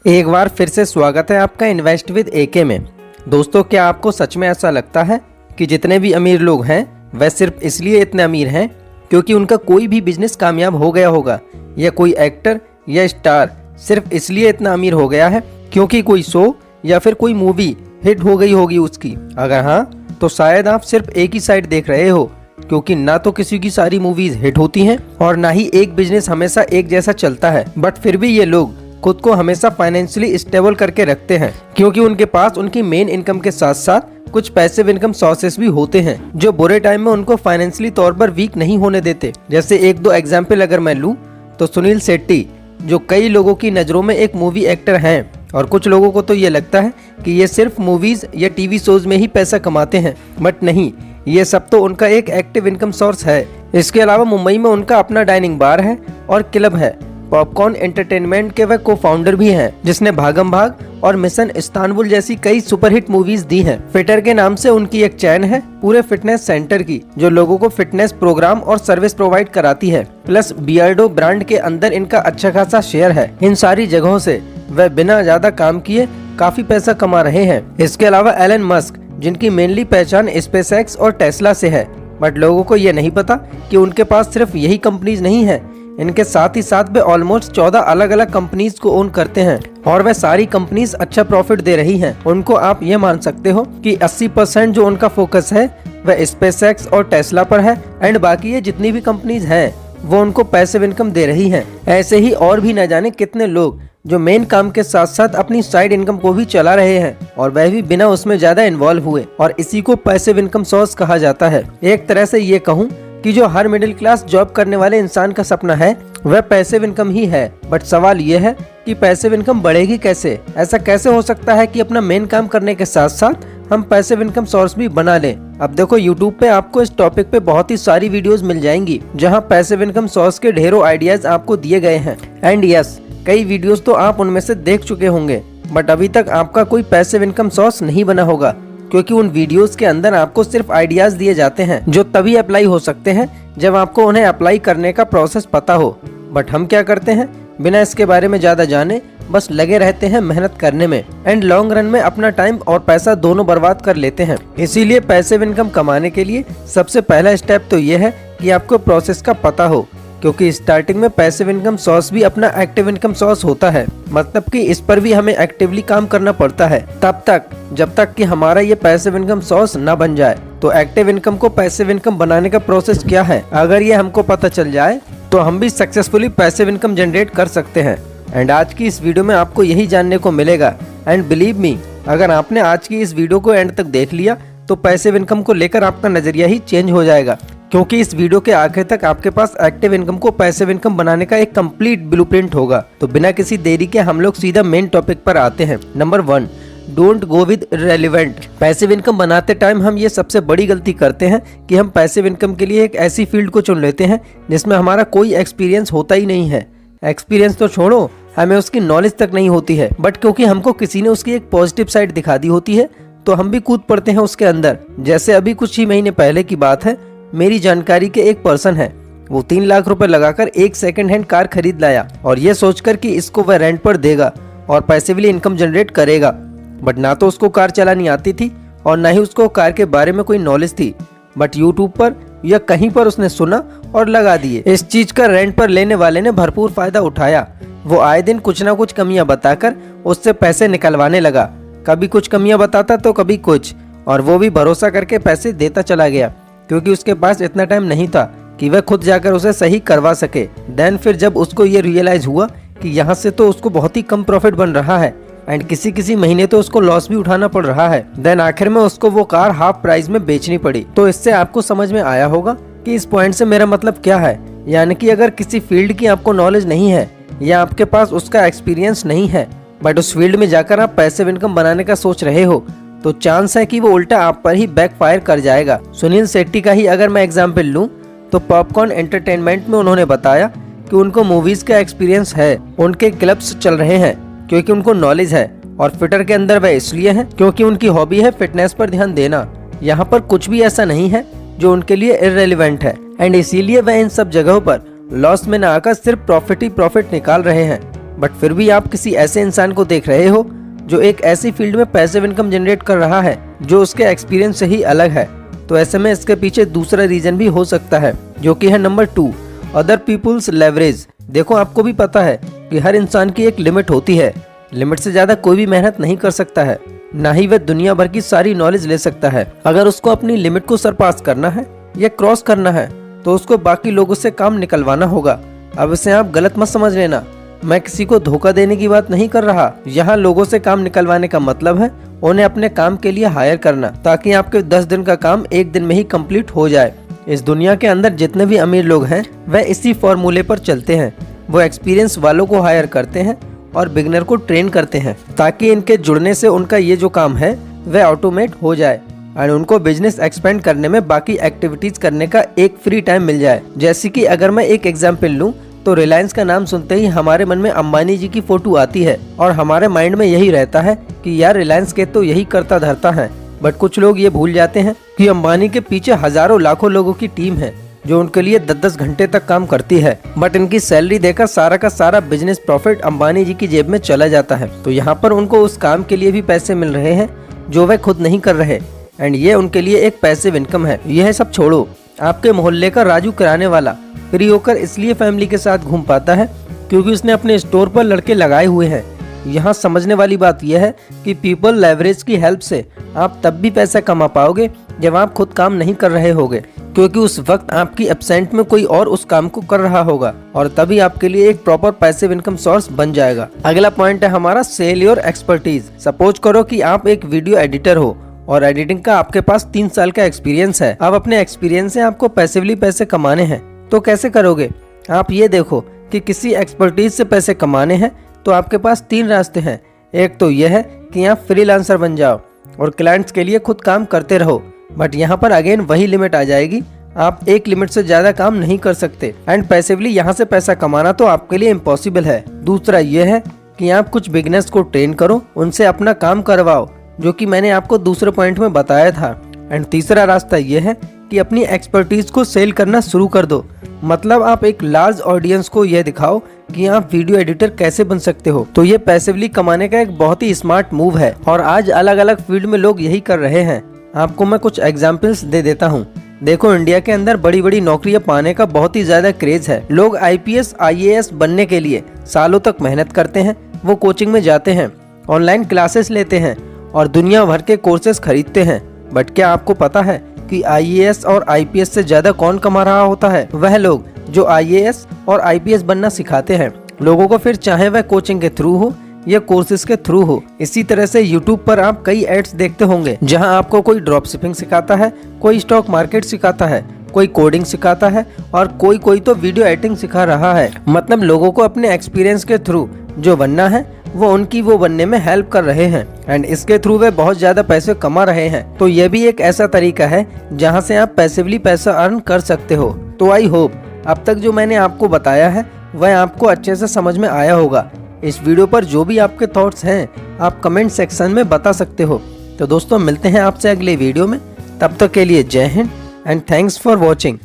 एक बार फिर से स्वागत है आपका इन्वेस्ट विद एके में। दोस्तों, क्या आपको सच में ऐसा लगता है कि जितने भी अमीर लोग हैं वह सिर्फ इसलिए इतने अमीर हैं क्योंकि उनका कोई भी बिजनेस कामयाब हो गया होगा, या कोई एक्टर या स्टार सिर्फ इसलिए इतना अमीर हो गया है क्योंकि कोई शो या फिर कोई मूवी हिट हो गई होगी उसकी? अगर हाँ, तो शायद आप सिर्फ एक ही साइड देख रहे हो, क्योंकि ना तो किसी की सारी मूवीज हिट होती हैं और ना ही एक बिजनेस हमेशा एक जैसा चलता है। बट फिर भी ये लोग खुद को हमेशा फाइनेंशियली स्टेबल करके रखते हैं, क्योंकि उनके पास उनकी मेन इनकम के साथ साथ कुछ पैसिव इनकम सोर्सेस भी होते हैं जो बुरे टाइम में उनको फाइनेंशियली तौर पर वीक नहीं होने देते। जैसे एक दो एग्जाम्पल अगर मैं लूँ तो सुनील शेट्टी, जो कई लोगों की नज़रों में एक मूवी एक्टर हैं, और कुछ लोगों को तो ये लगता है कि ये सिर्फ मूवीज या टीवी शोज में ही पैसा कमाते हैं, बट नहीं, ये सब तो उनका एक एक्टिव इनकम सोर्स है। इसके अलावा मुंबई में उनका अपना डाइनिंग बार है और क्लब है। पॉपकॉर्न एंटरटेनमेंट के वह को फाउंडर भी हैं, जिसने भागम भाग और मिशन इस्तांबुल जैसी कई सुपरहिट मूवीज दी हैं। फिटर के नाम से उनकी एक चैन है पूरे फिटनेस सेंटर की, जो लोगों को फिटनेस प्रोग्राम और सर्विस प्रोवाइड कराती है। प्लस बियर्डो ब्रांड के अंदर इनका अच्छा खासा शेयर है। इन सारी जगहों से वह बिना ज्यादा काम किए काफी पैसा कमा रहे हैं। इसके अलावा एलन मस्क, जिनकी मेनली पहचान स्पेसएक्स और टेस्ला से है, बट लोगों को ये नहीं पता कि उनके पास सिर्फ यही कंपनीज नहीं है। इनके साथ ही साथ वे ऑलमोस्ट 14 अलग अलग कंपनीज को ओन करते हैं, और वह सारी कंपनीज अच्छा प्रॉफिट दे रही हैं। उनको आप ये मान सकते हो कि 80% जो उनका फोकस है वह स्पेसएक्स और टेस्ला पर है, एंड बाकी ये जितनी भी कंपनीज हैं वो उनको पैसिव इनकम दे रही हैं। ऐसे ही और भी न जाने कितने लोग जो मेन काम के साथ साथ अपनी साइड इनकम को भी चला रहे हैं, और वह भी बिना उसमें ज्यादा इन्वॉल्व हुए, और इसी को पैसिव इनकम सोर्स कहा जाता है। एक तरह से ये कहूँ कि जो हर मिडिल क्लास जॉब करने वाले इंसान का सपना है वह पैसिव इनकम ही है। बट सवाल ये है कि पैसिव इनकम बढ़ेगी कैसे? ऐसा कैसे हो सकता है कि अपना मेन काम करने के साथ साथ हम पैसिव इनकम सोर्स भी बना लें? अब देखो, YouTube पे आपको इस टॉपिक पे बहुत ही सारी वीडियोस मिल जाएंगी जहां पैसिव इनकम सोर्स के ढेरों आइडियाज आपको दिए गए हैं। एंड यस, कई वीडियोस तो आप उनमें से देख चुके होंगे, बट अभी तक आपका कोई पैसिव इनकम सोर्स नहीं बना होगा, क्योंकि उन वीडियोस के अंदर आपको सिर्फ आइडियाज दिए जाते हैं जो तभी अप्लाई हो सकते हैं जब आपको उन्हें अप्लाई करने का प्रोसेस पता हो। बट हम क्या करते हैं, बिना इसके बारे में ज्यादा जाने बस लगे रहते हैं मेहनत करने में, एंड लॉन्ग रन में अपना टाइम और पैसा दोनों बर्बाद कर लेते हैं। इसीलिए पैसिव इनकम कमाने के लिए सबसे पहला स्टेप तो ये है कि आपको प्रोसेस का पता हो, क्योंकि स्टार्टिंग में पैसिव इनकम सोर्स भी अपना एक्टिव इनकम सोर्स होता है, मतलब कि इस पर भी हमें एक्टिवली काम करना पड़ता है तब तक जब तक कि हमारा ये पैसिव इनकम सोर्स ना बन जाए। तो एक्टिव इनकम को पैसिव इनकम बनाने का प्रोसेस क्या है, अगर ये हमको पता चल जाए तो हम भी सक्सेसफुली पैसिव इनकम जनरेट कर सकते हैं। एंड आज की इस वीडियो में आपको यही जानने को मिलेगा। एंड बिलीव मी, अगर आपने आज की इस वीडियो को एंड तक देख लिया तो पैसिव इनकम को लेकर आपका नजरिया ही चेंज हो जाएगा, क्योंकि इस वीडियो के आखिर तक आपके पास एक्टिव इनकम को पैसिव इनकम बनाने का एक कंप्लीट ब्लूप्रिंट होगा। तो बिना किसी देरी के हम लोग सीधा मेन टॉपिक पर आते हैं। Number 1, don't go with irrelevant. Passive income बनाते टाइम हम ये सबसे बड़ी गलती करते हैं कि हम पैसिव इनकम के लिए एक ऐसी फील्ड को चुन लेते हैं जिसमें हमारा कोई एक्सपीरियंस होता ही नहीं है। एक्सपीरियंस तो छोड़ो, हमें उसकी नॉलेज तक नहीं होती है, बट क्योंकि हमको किसी ने उसकी एक पॉजिटिव साइड दिखा दी होती है तो हम भी कूद पड़ते हैं उसके अंदर। जैसे अभी कुछ ही महीने पहले की बात है, मेरी जानकारी के एक पर्सन है, वो 3 लाख रुपए लगाकर एक सेकंड हैंड कार खरीद लाया, और ये सोचकर कि इसको वह रेंट पर देगा और पैसिवली इनकम जनरेट करेगा। बट ना तो उसको कार चलानी आती थी और ना ही उसको कार के बारे में कोई नॉलेज थी, बट यूट्यूब पर या कहीं पर उसने सुना और लगा दिए। इस चीज का रेंट पर लेने वाले ने भरपूर फायदा उठाया। वो आए दिन कुछ ना कुछ कमियां बताकर उससे पैसे निकलवाने लगा, कभी कुछ कमियां बताता तो कभी कुछ, और वो भी भरोसा करके पैसे देता चला गया, क्योंकि उसके पास इतना टाइम नहीं था कि वह खुद जाकर उसे सही करवा सके। देन फिर जब उसको ये रियलाइज हुआ कि यहाँ से तो उसको बहुत ही कम प्रॉफिट बन रहा है, एंड किसी महीने तो उसको लॉस भी उठाना पड़ रहा है, देन आखिर में उसको वो कार हाफ प्राइस में बेचनी पड़ी। तो इससे आपको समझ में आया होगा कि इस पॉइंट से मेरा मतलब क्या है। यानी कि अगर किसी फील्ड की आपको नॉलेज नहीं है या आपके पास उसका एक्सपीरियंस नहीं है, बट उस फील्ड में जाकर आप पैसिव इनकम बनाने का सोच रहे हो, तो चांस है कि वो उल्टा आप पर ही बैकफायर कर जाएगा। सुनील शेट्टी का ही अगर मैं एग्जांपल लूं तो पॉपकॉर्न एंटरटेनमेंट में उन्होंने बताया कि उनको मूवीज का एक्सपीरियंस है, उनके क्लब्स चल रहे हैं क्योंकि उनको नॉलेज है, और फिटर के अंदर वह इसलिए है क्योंकि उनकी हॉबी है फिटनेस पर ध्यान देना। यहाँ पर कुछ भी ऐसा नहीं है जो उनके लिए इररिलेवेंट है, एंड इसीलिए वह इन सब जगहों पर लॉस में न आकर सिर्फ प्रॉफिट ही प्रॉफिट निकाल रहे हैं। बट फिर भी आप किसी ऐसे इंसान को देख रहे हो जो एक ऐसी फील्ड में पैसिव इनकम जनरेट कर रहा है जो उसके एक्सपीरियंस से ही अलग है, तो ऐसे में इसके पीछे दूसरा रीजन भी हो सकता है, जो कि है नंबर 2, अदर पीपुल्स लेवरेज। देखो, आपको भी पता है कि हर इंसान की एक लिमिट होती है। लिमिट से ज्यादा कोई भी मेहनत नहीं कर सकता है, ना ही वह दुनिया भर की सारी नॉलेज ले सकता है। अगर उसको अपनी लिमिट को सरपास करना है या क्रॉस करना है तो उसको बाकी लोगों से काम निकलवाना होगा। अब इसे आप गलत मत समझ लेना, मैं किसी को धोखा देने की बात नहीं कर रहा। यहाँ लोगों से काम निकलवाने का मतलब है उन्हें अपने काम के लिए हायर करना, ताकि आपके 10 दिन का काम 1 दिन में ही कंप्लीट हो जाए। इस दुनिया के अंदर जितने भी अमीर लोग हैं वह इसी फॉर्मूले पर चलते हैं। वो एक्सपीरियंस वालों को हायर करते हैं और बिगनर को ट्रेन करते हैं, ताकि इनके जुड़ने से उनका ये जो काम है वह ऑटोमेट हो जाए और उनको बिजनेस एक्सपेंड करने में बाकी एक्टिविटीज करने का एक फ्री टाइम मिल जाए। जैसे कि अगर मैं एक एग्जांपल लूं तो रिलायंस का नाम सुनते ही हमारे मन में अंबानी जी की फोटो आती है और हमारे माइंड में यही रहता है कि यार रिलायंस के तो यही करता धरता है। बट कुछ लोग ये भूल जाते हैं कि अंबानी के पीछे हजारों लाखों लोगों की टीम है जो उनके लिए 10-10 घंटे तक काम करती है। बट इनकी सैलरी देकर सारा का सारा बिजनेस प्रॉफिट अंबानी जी की जेब में चला जाता है। तो यहाँ पर उनको उस काम के लिए भी पैसे मिल रहे हैं जो वह खुद नहीं कर रहे, एंड ये उनके लिए एक पैसिव इनकम है। यह सब छोड़ो, आपके मोहल्ले का राजू किराने वाला फ्री होकर इसलिए फैमिली के साथ घूम पाता है क्योंकि उसने अपने स्टोर पर लड़के लगाए हुए हैं। यहाँ समझने वाली बात यह है कि पीपल लेवरेज की हेल्प से आप तब भी पैसा कमा पाओगे जब आप खुद काम नहीं कर रहे होगे, क्योंकि उस वक्त आपकी एब्सेंट में कोई और उस काम को कर रहा होगा और तभी आपके लिए एक प्रॉपर पैसिव इनकम सोर्स बन जाएगा। अगला पॉइंट है हमारा सेल योर एक्सपर्टीज। सपोज करो कि आप एक वीडियो एडिटर हो और एडिटिंग का आपके पास 3 साल का एक्सपीरियंस है। अब अपने एक्सपीरियंस से आपको पैसिवली पैसे कमाने हैं, तो कैसे करोगे? आप ये देखो कि किसी एक्सपर्टीज से पैसे कमाने हैं तो आपके पास 3 रास्ते हैं। एक तो यह है कि आप फ्रीलांसर बन जाओ और क्लाइंट्स के लिए खुद काम करते रहो, बट यहाँ पर अगेन वही लिमिट आ जाएगी, आप एक लिमिट से ज्यादा काम नहीं कर सकते एंड पैसिवली यहाँ से पैसा कमाना तो आपके लिए इम्पॉसिबल है। दूसरा यह है कि आप कुछ बिगनर्स को ट्रेन करो, उनसे अपना काम करवाओ, जो कि मैंने आपको दूसरे पॉइंट में बताया था। एंड तीसरा रास्ता यह है कि अपनी एक्सपर्टीज को सेल करना शुरू कर दो। मतलब आप एक लार्ज ऑडियंस को यह दिखाओ कि आप वीडियो एडिटर कैसे बन सकते हो। तो ये पैसिवली कमाने का एक बहुत ही स्मार्ट मूव है और आज अलग अलग फील्ड में लोग यही कर रहे हैं। आपको मैं कुछ एग्जांपल्स दे देता हूँ। देखो, इंडिया के अंदर बड़ी बड़ी नौकरियां पाने का बहुत ही ज्यादा क्रेज है। लोग IPS IAS बनने के लिए सालों तक मेहनत करते हैं, वो कोचिंग में जाते हैं, ऑनलाइन क्लासेस लेते हैं और दुनिया भर के कोर्सेज खरीदते हैं। बट क्या आपको पता है कि IAS और IPS से ज्यादा कौन कमा रहा होता है? वह लोग जो IAS और IPS बनना सिखाते हैं लोगों को, फिर चाहे वह कोचिंग के थ्रू हो या कोर्सेज के थ्रू हो। इसी तरह से YouTube पर आप कई एड्स देखते होंगे जहां आपको कोई ड्रॉप शिपिंग सिखाता है, कोई स्टॉक मार्केट सिखाता है, कोई कोडिंग सिखाता है और कोई तो वीडियो एडिटिंग सिखा रहा है। मतलब लोगों को अपने एक्सपीरियंस के थ्रू जो बनना है वो बनने में हेल्प कर रहे हैं एंड इसके थ्रू वे बहुत ज्यादा पैसे कमा रहे हैं। तो ये भी एक ऐसा तरीका है जहां से आप पैसिवली पैसा अर्न कर सकते हो। तो आई होप अब तक जो मैंने आपको बताया है वह आपको अच्छे से समझ में आया होगा। इस वीडियो पर जो भी आपके थॉट्स हैं आप कमेंट सेक्शन में बता सकते हो। तो दोस्तों, मिलते हैं आपसे अगले वीडियो में, तब तक के लिए जय Hind and thanks for watching.